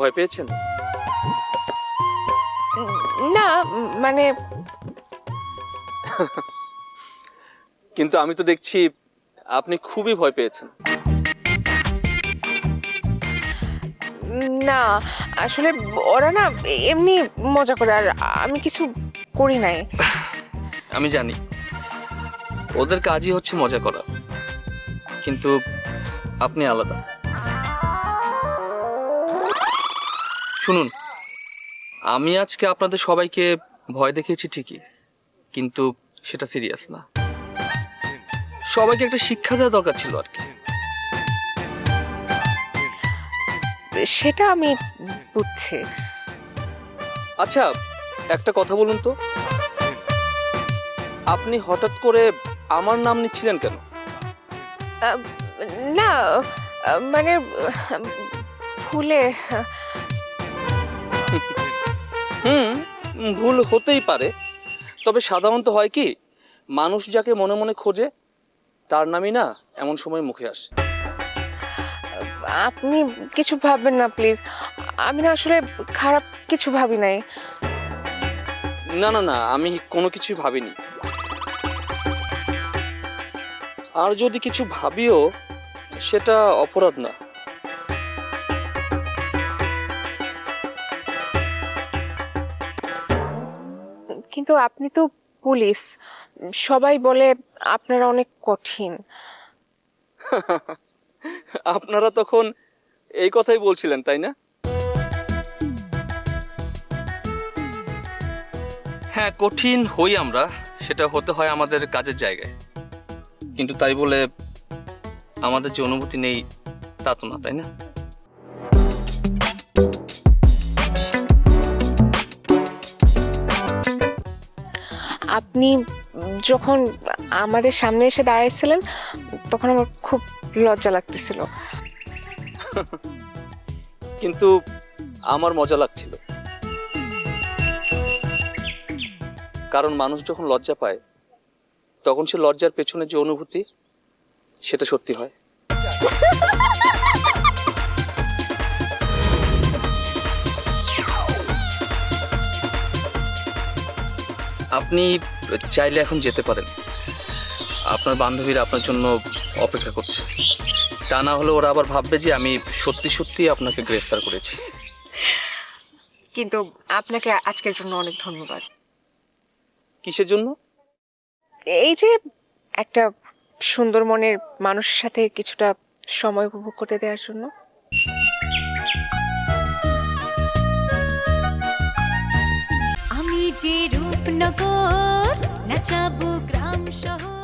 ভয় পেয়েছেন? না মানে কিন্তু আমি তো দেখছি আপনি খুবই ভয় পেয়েছেন। না, আসলে ওরা না এমনি মজা করে, আর আমি কিছু করি নাই। আমি জানি ওদের কাজই হচ্ছে মজা করা, কিন্তু আপনি আলাদা। শুনুন, আমি আজকে আপনাদের সবাইকে ভয় দেখিয়েছি ঠিকই, কিন্তু সেটা সিরিয়াস না। সবাইকে একটা শিক্ষা দেওয়া দরকার ছিল আর কি। সেটা আমি বুঝছি। আচ্ছা, একটা কথা বলুন তো, আপনি হঠাৎ করে আমার নাম নিচ্ছিলেন কেন? আহ, না মানে ভুলে। ভুল হতেই পারে, তবে সাধারণত হয় কি, মানুষ যাকে মনে মনে খোঁজে তার নামই না এমন সময় মুখে আসে। আপনি কিছু ভাববেন না প্লিজ, আমি না আসলে খারাপ কিছু ভাবি নাই। না না না, আমি কোনো কিছুই ভাবিনি। আর যদি কিছু ভাবিও, সেটা অপরাধ না। কিন্তু আপনি তো পুলিশ, সবাই বলে আপনারা অনেক কঠিন। আপনারা তখন এই কথাই বলছিলেন, তাই না? হ্যাঁ, কঠিন হই আমরা, সেটা হতে হয় আমাদের কাজের জায়গায়, কিন্তু তাই বলে আমাদের যে অনুভূতি নেই তা তো না, তাই না? আপনি যখন আমাদের সামনে এসে দাঁড়াইছিলেন তখন আমার খুব লজ্জা লাগতেছিল। কিন্তু আমার মজা লাগছিল, কারণ মানুষ যখন লজ্জা পায় তখন সে লজ্জার পেছনে যে অনুভূতি সেটা সত্যি হয়। আপনি চাইলে এখন যেতে পারেন, আপনার বান্ধবীরা আপনার জন্য অপেক্ষা করছে। তা না হলে ওরা আবার ভাববে যে আমি সত্যি সত্যি আপনাকে গ্রেফতার করেছি। কিন্তু আপনাকে আজকের জন্য অনেক ধন্যবাদ। কিসের জন্য? এই যে একটা সুন্দর মনের মানুষের সাথে কিছুটা সময় উপভোগ করতে দেওয়ার জন্য। আমি যে রূপনগর নাচাবো গ্রাম শহর।